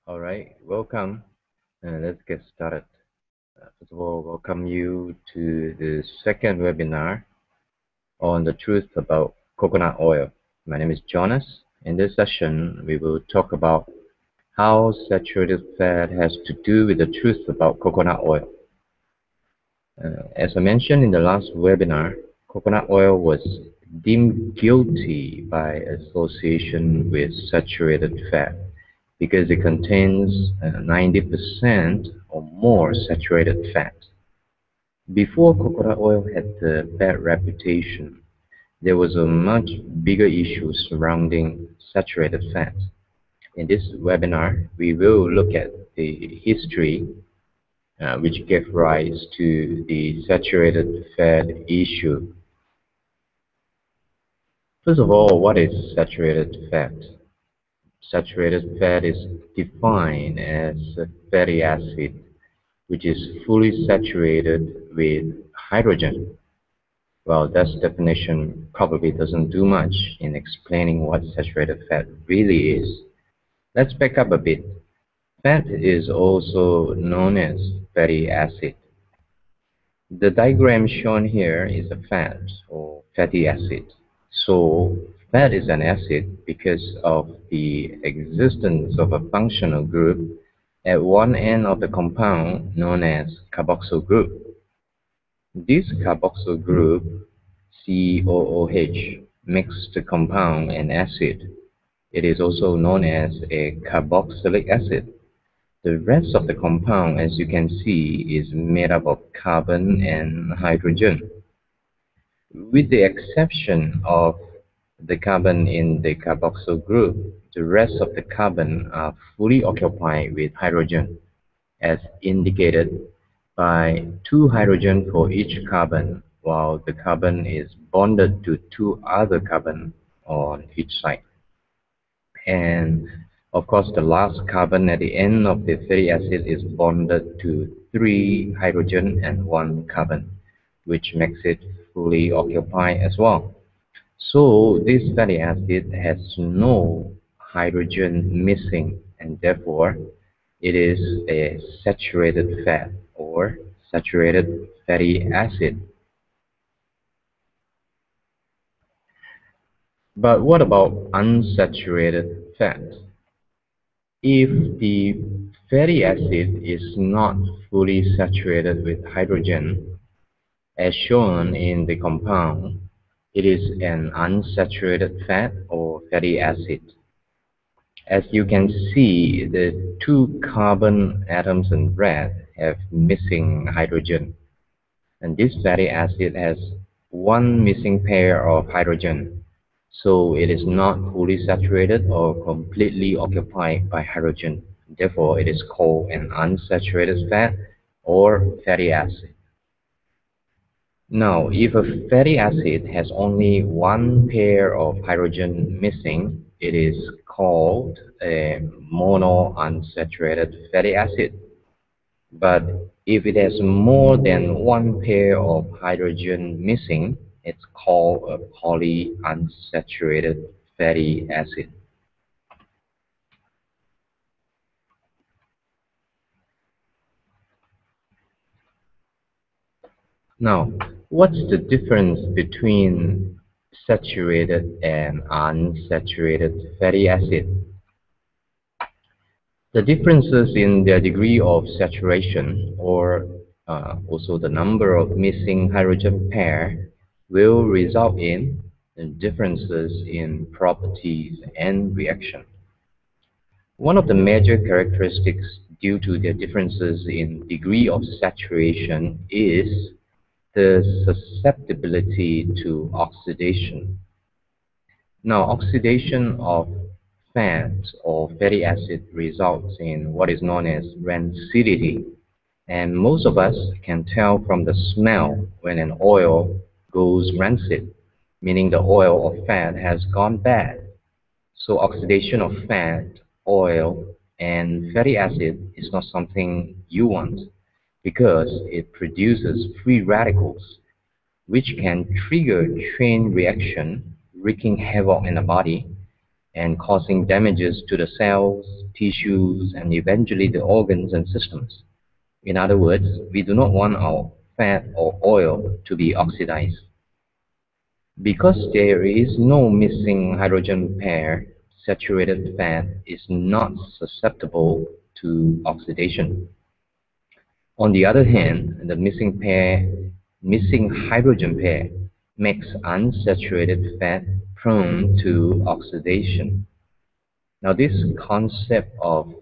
All right, welcome. Let's get started. First of all, welcome you to the second webinar on the truth about coconut oil. My name is Jonas. In this session, we will talk about how saturated fat has to do with the truth about coconut oil. As I mentioned in the last webinar, coconut oil was deemed guilty by association with saturated fat because it contains 90% or more saturated fat. Before coconut oil had the bad reputation, there was a much bigger issue surrounding saturated fat. In this webinar, we will look at the history which gave rise to the saturated fat issue. First of all, what is saturated fat? Saturated fat is defined as a fatty acid which is fully saturated with hydrogen. Well, that definition probably doesn't do much in explaining what saturated fat really is. Let's back up a bit. Fat is also known as fatty acid. The diagram shown here is a fat or fatty acid. So fat is an acid because of the existence of a functional group at one end of the compound known as carboxyl group. This carboxyl group, COOH, makes the compound an acid. It is also known as a carboxylic acid. The rest of the compound, as you can see, is made up of carbon and hydrogen. With the exception of the carbon in the carboxyl group, the rest of the carbon are fully occupied with hydrogen, as indicated by 2 hydrogen for each carbon, while the carbon is bonded to 2 other carbon on each side. And of course, the last carbon at the end of the fatty acid is bonded to 3 hydrogen and 1 carbon, which makes it fully occupied as well. So this fatty acid has no hydrogen missing, and therefore it is a saturated fat or saturated fatty acid. But what about unsaturated fat? If the fatty acid is not fully saturated with hydrogen, as shown in the compound, it is an unsaturated fat or fatty acid. As you can see, the 2 carbon atoms in red have missing hydrogen, and this fatty acid has 1 missing pair of hydrogen, so it is not fully saturated or completely occupied by hydrogen. Therefore, it is called an unsaturated fat or fatty acid. Now, if a fatty acid has only 1 pair of hydrogen missing, it is called a monounsaturated fatty acid. But if it has more than 1 pair of hydrogen missing, it's called a polyunsaturated fatty acid. Now, what's the difference between saturated and unsaturated fatty acid? The differences in their degree of saturation, or also the number of missing hydrogen pair, will result in differences in properties and reaction. One of the major characteristics due to their differences in degree of saturation is the susceptibility to oxidation. Now, oxidation of fat or fatty acid results in what is known as rancidity, and most of us can tell from the smell when an oil goes rancid, meaning the oil or fat has gone bad. So oxidation of fat, oil, and fatty acid is not something you want because it produces free radicals which can trigger chain reaction, wreaking havoc in the body, and causing damages to the cells, tissues, and eventually the organs and systems. In other words, we do not want our fat or oil to be oxidized. Because there is no missing hydrogen pair, saturated fat is not susceptible to oxidation. On the other hand, the missing hydrogen pair makes unsaturated fat prone to oxidation. Now, this concept of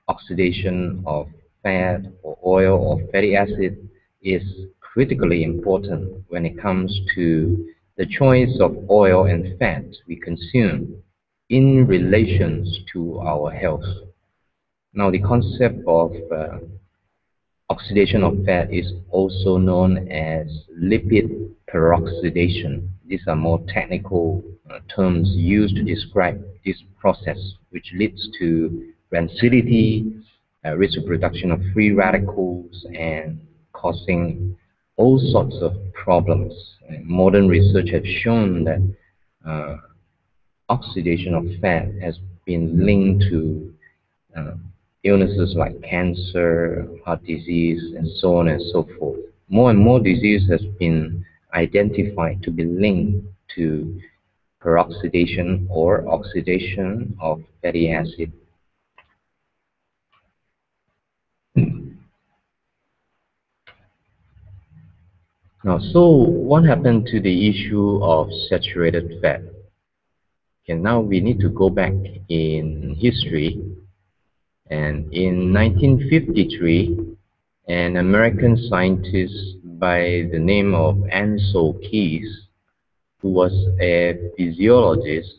oxidation of fat or oil or fatty acid is critically important when it comes to the choice of oil and fat we consume in relations to our health. Now, the concept of oxidation of fat is also known as lipid peroxidation. These are more technical terms used to describe this process, which leads to rancidity, risk of production of free radicals, and causing all sorts of problems. Modern research has shown that uh, oxidation of fat has been linked to uh, illnesses like cancer, heart disease, and so on and so forth. More and more disease has been identified to be linked to peroxidation or oxidation of fatty acid. Now, so what happened to the issue of saturated fat? Okay, now we need to go back in history. And in 1953, an American scientist by the name of Ansel Keys, who was a physiologist,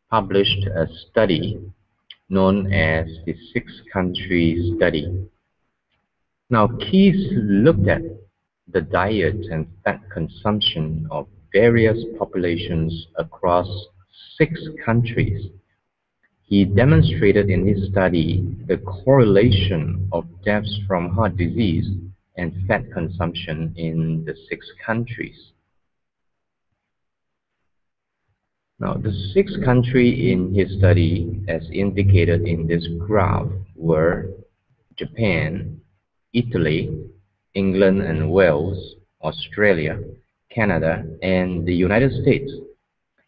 published a study known as the six-country study. Now, Keys looked at the diet and fat consumption of various populations across 6 countries. He demonstrated in his study the correlation of deaths from heart disease and fat consumption in the 6 countries. Now, the 6 countries in his study, as indicated in this graph, were Japan, Italy, England and Wales, Australia, Canada, and the United States.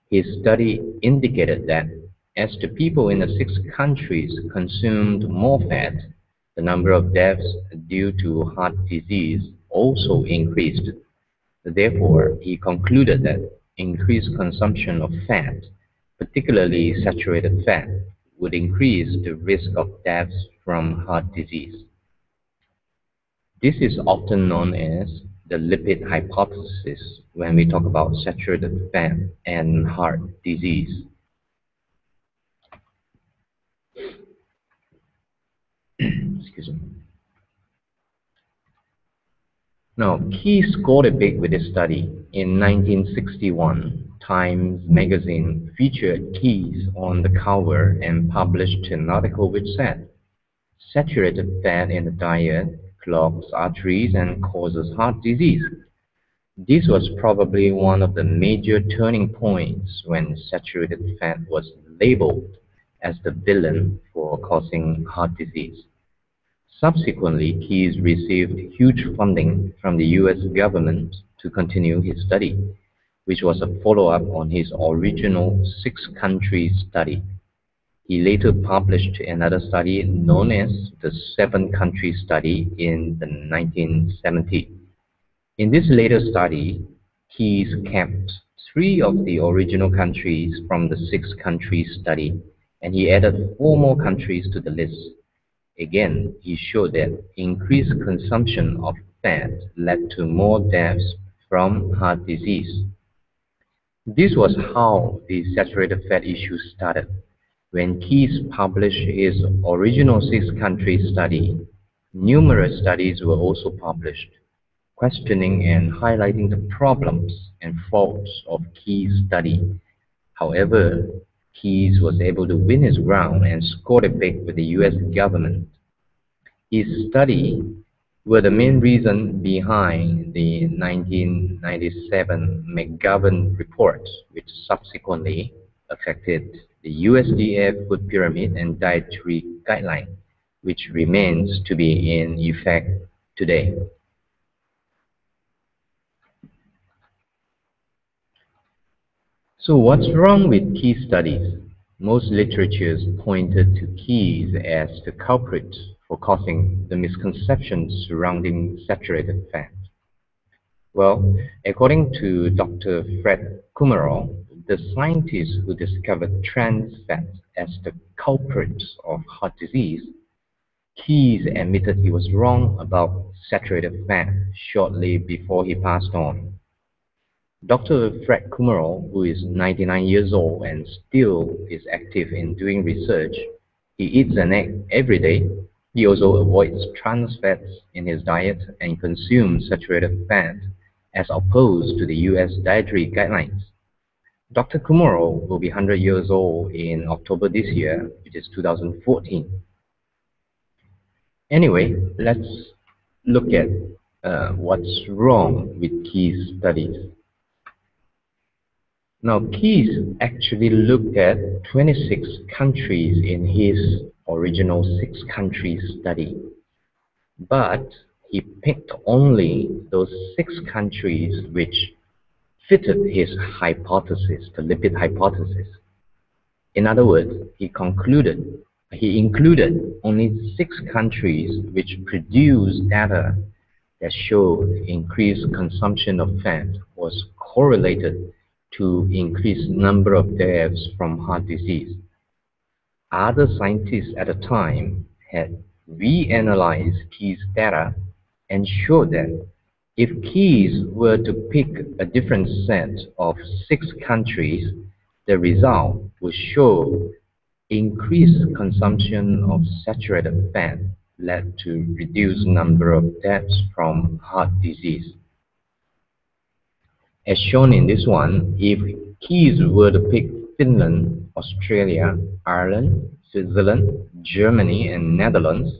His study indicated that as the people in the 6 countries consumed more fat, the number of deaths due to heart disease also increased. Therefore, he concluded that increased consumption of fat, particularly saturated fat, would increase the risk of deaths from heart disease. This is often known as the lipid hypothesis when we talk about saturated fat and heart disease. Excuse me. Now, Key scored a big with this study. In 1961, Times magazine featured Keys on the cover and published an article which said, "Saturated fat in the diet clogs arteries and causes heart disease." This was probably one of the major turning points when saturated fat was labeled as the villain for causing heart disease. Subsequently, Keyes received huge funding from the US government to continue his study, which was a follow-up on his original 6 country study. He later published another study known as the 7 country study in the 1970s. In this later study, Keyes kept 3 of the original countries from the 6 country study, and he added 4 more countries to the list. Again, he showed that increased consumption of fat led to more deaths from heart disease. This was how the saturated fat issue started. When Keyes published his original 6 country study, numerous studies were also published, questioning and highlighting the problems and faults of Keyes' study. However, Keyes was able to win his ground and scored a big with the US government. His study were the main reason behind the 1997 McGovern report, which subsequently affected the USDA food pyramid and dietary guideline, which remains to be in effect today. So what's wrong with key studies? Most literatures pointed to keys as the culprit for causing the misconceptions surrounding saturated fat. Well, according to Dr. Fred Kumarov, the scientist who discovered trans fats as the culprit of heart disease, Keyes admitted he was wrong about saturated fat shortly before he passed on. Dr. Fred Kumarov, who is 99 years old and still is active in doing research, he eats an egg every day. He also avoids trans fats in his diet and consumes saturated fat as opposed to the US dietary guidelines. Dr. Kumarov will be 100 years old in October this year, which is 2014. Anyway, let's look at what's wrong with Keyes' studies. Now, Keyes actually looked at 26 countries in his original 6-country study, but he picked only those 6 countries which fitted his hypothesis, the lipid hypothesis. In other words, he included only 6 countries which produced data that showed increased consumption of fat was correlated to increased number of deaths from heart disease. Other scientists at the time had reanalyzed Keyes' data and showed that if Keyes were to pick a different set of 6 countries, the result would show increased consumption of saturated fat led to reduced number of deaths from heart disease. As shown in this one, if Keyes were to pick Finland, Australia, Ireland, Switzerland, Germany, and Netherlands,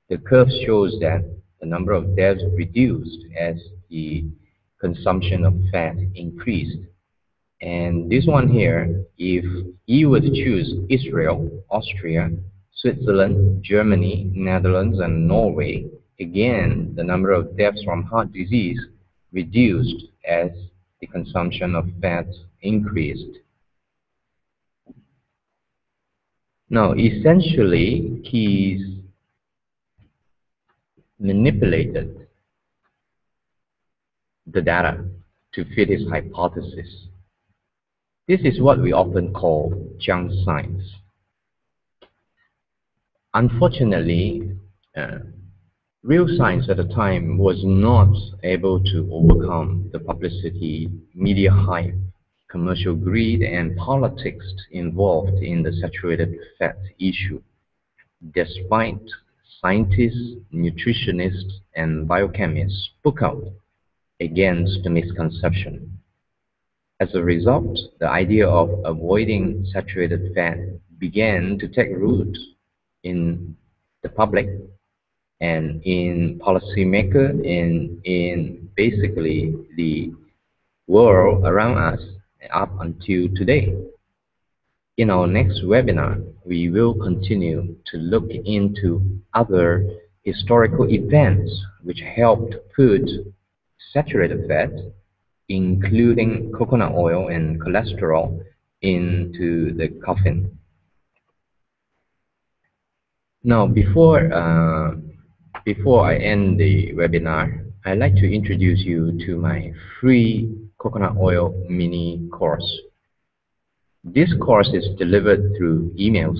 the curve shows that the number of deaths reduced as the consumption of fat increased. And this one here, if you were to choose Israel, Austria, Switzerland, Germany, Netherlands, and Norway, again, the number of deaths from heart disease reduced as the consumption of fat increased. Now, essentially, Keyes manipulated the data to fit his hypothesis. This is what we often call junk science. Unfortunately, real science at the time was not able to overcome the publicity, media hype, commercial greed, and politics involved in the saturated fat issue. Despite scientists, nutritionists, and biochemists spoke out against the misconception. As a result, the idea of avoiding saturated fat began to take root in the public and in policymakers and in basically the world around us up until today. In our next webinar, we will continue to look into other historical events which helped put saturated fat, including coconut oil and cholesterol, into the coffin. Now, before I end the webinar, I'd like to introduce you to my free coconut oil mini course. This course is delivered through emails.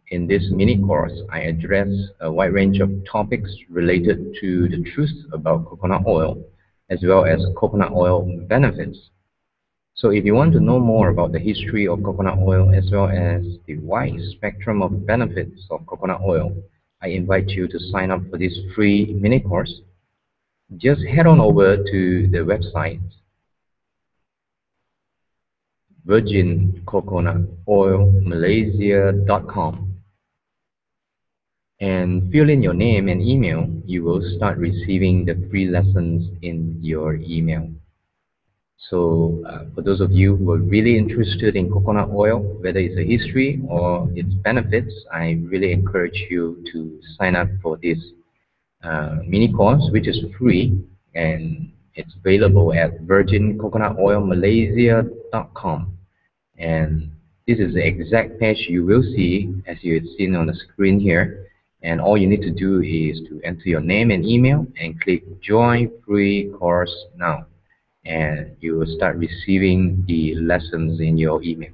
In this mini course, I address a wide range of topics related to the truth about coconut oil, as well as coconut oil benefits. So if you want to know more about the history of coconut oil, as well as the wide spectrum of benefits of coconut oil, I invite you to sign up for this free mini course. Just head on over to the website virgincoconutoilmalaysia.com and fill in your name and email. You will start receiving the free lessons in your email. So for those of you who are really interested in coconut oil, whether it's a history or its benefits, I really encourage you to sign up for this mini course, which is free, and it's available at virgincoconutoilmalaysia.com. And this is the exact page you will see as you have seen on the screen here. And all you need to do is to enter your name and email and click join free course now. And you will start receiving the lessons in your email.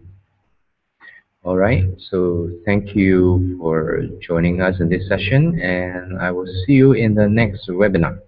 All right, so thank you for joining us in this session, and I will see you in the next webinar.